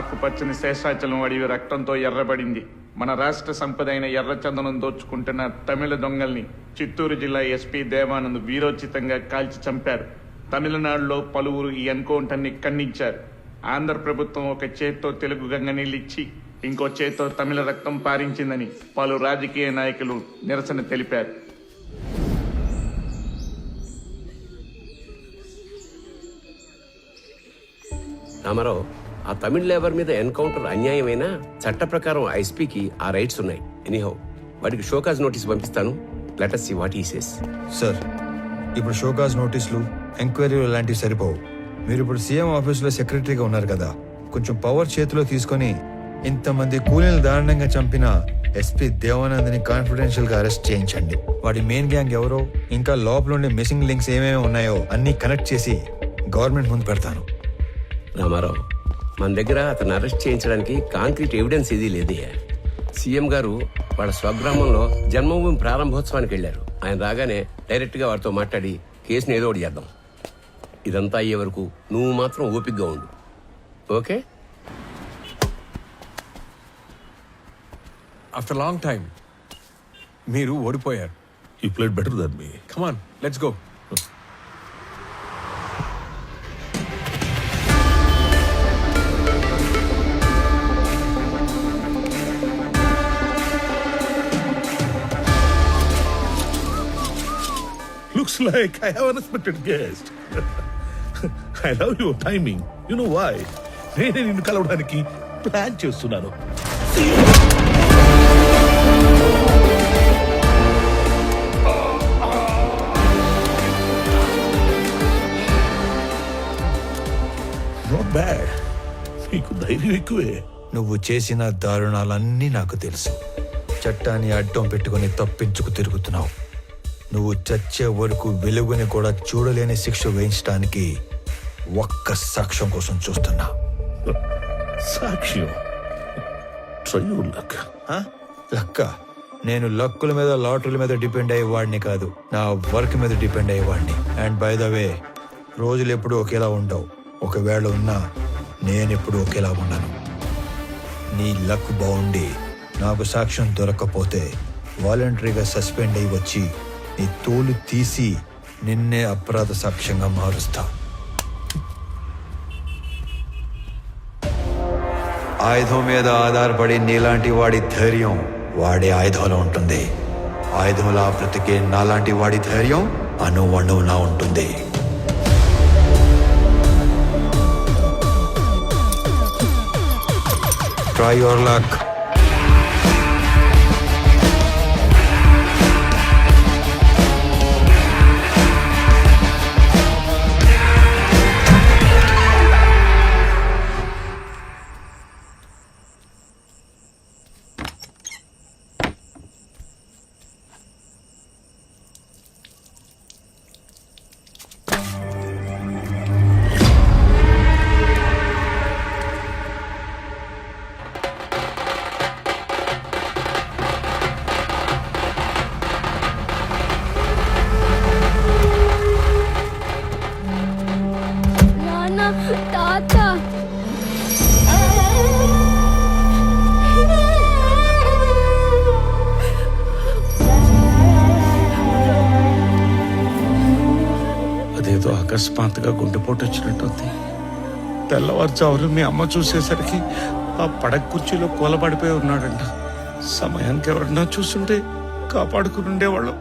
ఆకుపచ్చని శేషాచలం అడవి రక్తంతో ఎర్రబడింది. మన రాష్ట్ర సంపద అయిన ఎర్రచందనం దోచుకుంటున్న తమిళ దొంగల్ని చిత్తూరు జిల్లా ఎస్పీ దేవానంద్ వీరోచితంగా కాల్చి చంపారు. తమిళనాడులో పలువురు ఈ ఎన్కౌంటర్ని ఖండించారు. ఆంధ్ర ప్రభుత్వం ఒక చేత్తో తెలుగు గంగ నీళ్ళిచ్చి ఇంకో చేత్తో తమిళ రక్తం పారించిందని పలు రాజకీయ నాయకులు నిరసన తెలిపారు. రామారావు, ఆ తమిళ లేబర్ మీద ఎన్కౌంటర్ అన్యాయమైన చట్ట ప్రకారం ఐఎస్పీకి ఆ రైట్స్ ఉన్నాయి. ఎనీహౌ వాడికి షోకాజ్ నోటీస్ పంపిస్తాను. Let us see what he says. Sir, ఇప్పుడు షోకాజ్ నోటీసులు, ఎంక్వైరీలు లాంటివి సరిపోవు. మీరు ఇప్పుడు సీఎం ఆఫీసులో సెక్రటరీగా ఉన్నారు కదా, కొంచెం పవర్ చేతిలో తీసుకొని ఇంతమంది కూలీలు దారుణంగా చంపిన ఎస్పీ దేవానంద్ని కాన్ఫిడెన్షియల్ గా అరెస్ట్ చేయించండి. వాడి మెయిన్ గ్యాంగ్ ఎవరో, ఇంకా లోపల ఉండే మిస్సింగ్ లింక్స్ ఏమేమి ఉన్నాయో అన్ని కనెక్ట్ చేసి గవర్నమెంట్ ముందు పెడతాను. రామారావు, మన దగ్గర అతను అరెస్ట్ చేయించడానికి కాంక్రీట్ ఎవిడెన్స్ ఏదీ లేదే. సీఎం గారు వాళ్ళ స్వగ్రామంలో జన్మభూమి ప్రారంభోత్సవానికి వెళ్లారు. ఆయన రాగానే డైరెక్ట్ గా వారితో మాట్లాడి కేసుని ఏదో ఒకటి చేద్దాం. ఇదంతా అయ్యే వరకు నువ్వు మాత్రం ఓపికగా ఉండు. ఓకే? ఆఫ్టర్ లాంగ్ టైం మీరు ఓడిపోయారు. You played better than me. Come on, let's go. Looks like I have an unexpected guest. I love your timing. You know why? నేనే నిన్ను కలవడానికి ప్లాన్ చేస్తున్నాను. Not bad. నీకు ధైర్యం ఎక్కువే. నువ్వు చేసిన దారుణాలన్నీ నాకు తెలుసు. చట్టాన్ని అడ్డం పెట్టుకుని తప్పించుకు తిరుగుతున్నావు. నువ్వు చచ్చే వరకు వెలుగుని కూడా చూడలేని శిక్ష వేయించడానికి ఒక్క సాక్ష్యం కోసం చూస్తున్నా. సాక్ష్యం? Try your luck. లక్క? నేను లక్కుల మీద, లాటరీల మీద డిపెండ్ అయ్యేవాడిని కాదు, నా వర్క్ మీద డిపెండ్ అయ్యేవాడిని. అండ్ బై ద వే, రోజులు ఎప్పుడు ఒకేలా ఉండవు. ఒకవేళ ఉన్నా నేనెప్పుడు ఒకేలా ఉన్నాను. నీ లక్ బాగుండి నాకు సాక్ష్యం దొరకకపోతే వాలంటరీగా సస్పెండ్ అయ్యి వచ్చి నీ తోలు తీసి నిన్నే అపరాధ సాక్ష్యంగా మారుస్తా. ఆయుధం మీద ఆధారపడి నీలాంటి వాడి ధైర్యం వాడే ఆయుధంలో ఉంటుంది. ఆయుధంలా బ్రతికే నాలాంటి వాడి ధైర్యం అణువణువునా ఉంటుంది. Try your luck. అదేదో అకస్మాత్తుగా గుండెపోటు వచ్చినట్టుంది. తెల్లవారుజామున మీ అమ్మ చూసేసరికి ఆ పడక కుర్చీలో కూలబడిపోయి ఉన్నాడంట. సమయానికి ఎవరన్నా చూస్తుంటే కాపాడుకుని ఉండేవాళ్ళం.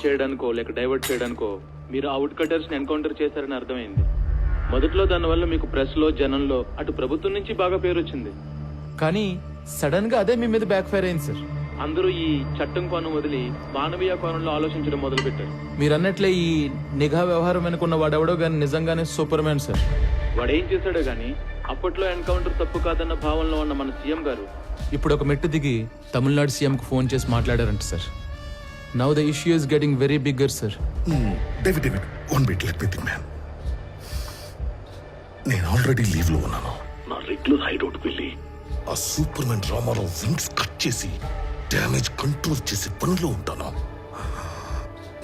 చేయడానికో లేక డైవర్ట్ చేయడానికో మీరు అవుట్ కటర్స్ ని ఎన్కౌంటర్ చేశారని అర్థమైంది. మొదట్లో దానివల్ల మీకు ప్రెస్ లో, జనంలో అటు ప్రభుత్వం నుంచి బాగా పేరు వచ్చింది. కానీ సడన్ గా అదే మీ మీద బ్యాక్ ఫైర్ అయింది సార్. అందరూ ఈ చట్టం కోణం వదిలి మానవీయ కోణంలో ఆలోచించడం మొదలు పెట్టారు. మీరు అన్నట్లే ఈ నిఘా వ్యవహారం వెనుకున్న వాడెవడో గానీ నిజంగానే సూపర్ మ్యాన్ సార్. వాడేం చేశాడో గానీ అప్పట్లో ఎన్కౌంటర్ తప్పు కాదన్న భావనలో ఉన్న మన సీఎం గారు ఇప్పుడు ఒక మెట్టు దిగి తమిళనాడు సీఎం కు ఫోన్ చేసి మాట్లాడారంట sir. Now the issue is getting very bigger sir. David one bit let me think man. నేను ఆల్రెడీ లీవ్ లో ఉన్నాను. నా రెగ్యులర్ హైడౌట్ వెళ్ళి ఆ superman Ramarao wings cut చేసి డ్యామేజ్ కంట్రోల్ చేసే పనిలో ఉంటాను.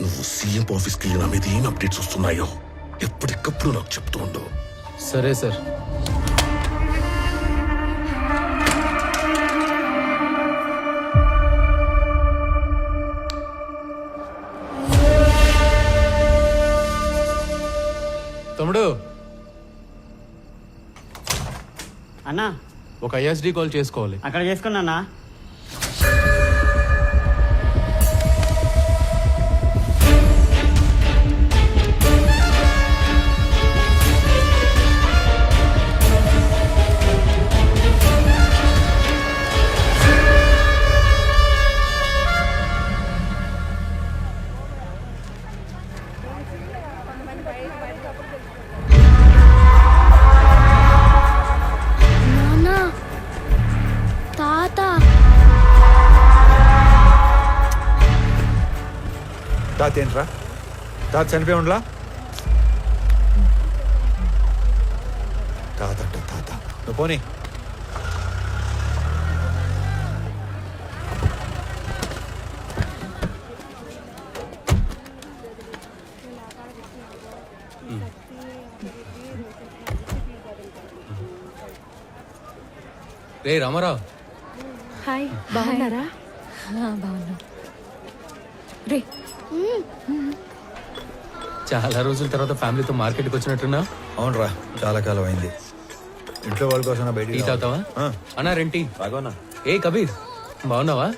నువ్వు సీఎం ఆఫీస్కి వెళ్ళి నా మీద ఏం అప్డేట్స్ వస్తున్నాయో ఎప్పటికప్పుడు నాకు చెప్తూ ఉండవు. సరే సార్. తమ్ముడు అన్నా ఒక ఐఎస్డి కాల్ చేసుకోవాలి. అక్కడ చేసుకున్నానా? నాన్న తాత తాత ఏంట్రా? తాత చనిపోయి ఉండలా? తాత అంట తాత. నువ్వు పోనీ. రే రామారావు, హాయ్ బాగున్నారా? బాగున్నా. రే చాలా రోజుల తర్వాత ఫ్యామిలీతో మార్కెట్కి వచ్చినట్టున్నా. అవునరా, చాలా కాలం అయింది. ఇంట్లో వాళ్ళ కోసం టీ బయట తాగుతావా? అన్నా రెంటి. బాగోనా? ఏ కబీర్, బాగున్నావా?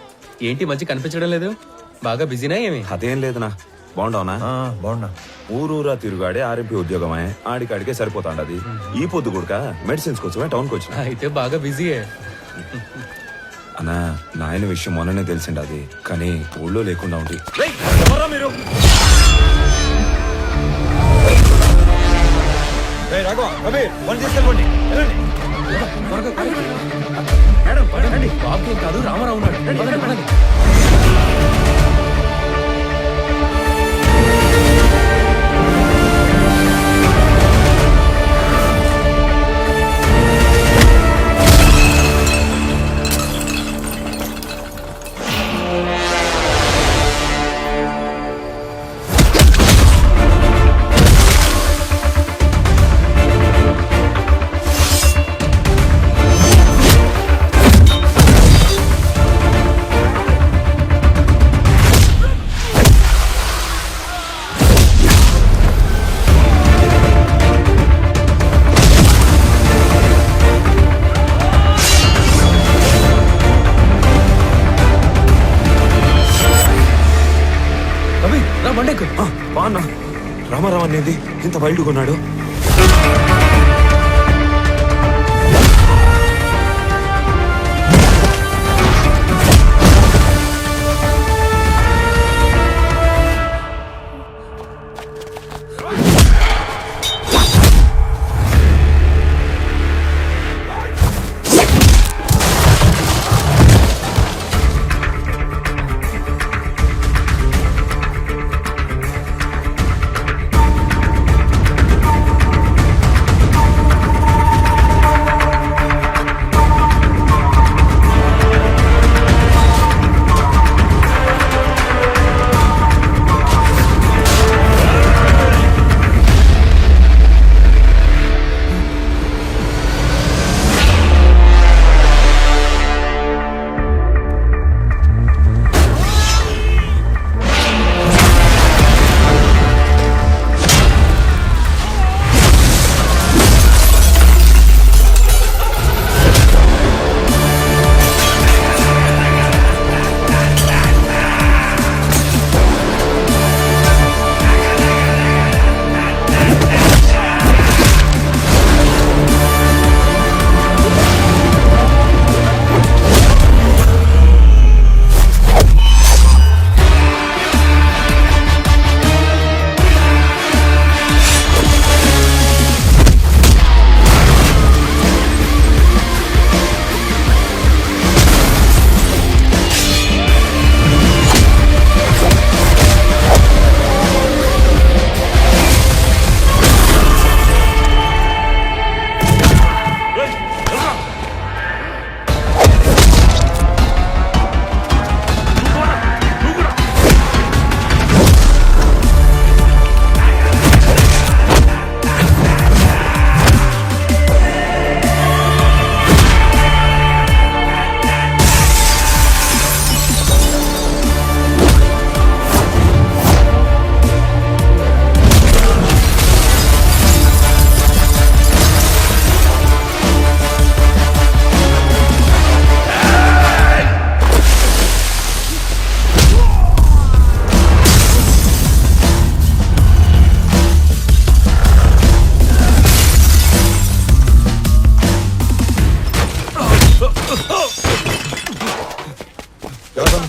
ఏంటి మంచి కనిపించడం లేదు? బాగా బిజీనా ఏమి? అదేం లేదునా. బాగుండవునా? బాగున్నా. ఊరూరా తిరుగాడే ఆర్ఎంపీ ఉద్యోగమే, ఆడికాడికే సరిపోతాండది. ఈ పొద్దు కూడా మెడిసిన్స్ కోసమే టౌన్ కి వచ్చిన. అయితే బాగా బిజీయే. అన్నా, నాయన విషయం మొన్ననే తెలిసిండు అది, కానీ ఊళ్ళో లేకుండా ఉండి. మీరు రాఘవ, కబీర్, పని తీసుకెళ్ళండి. వెళ్ళండి. బాబు ఏం కాదు, రామారావు ఉన్నాడు. పదండి, పదండి. బాగున్నా. రామారావు అనేది ఇంత వైల్డ్గా ఉన్నాడు.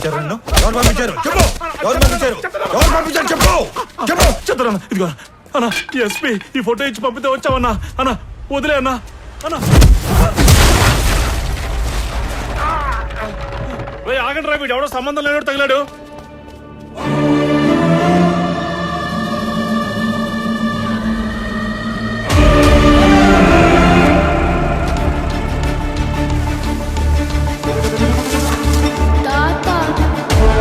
పంపించారు నిన్ను? ఎవరు పంపించారు చెప్పు, ఎవరు పంపించారు, ఎవరు పంపించారు చెప్పు, చెప్పు. చెప్తాను ఇదిగో అన్నా ఎస్పీ ఈ ఫోటో ఇచ్చి పంపితే వచ్చావన్నా అన్నా వదిలే అన్నా అన్నా ఆగండి రా వీడు ఎవడో సంబంధం లేనోడు తగిలాడు తాత తాత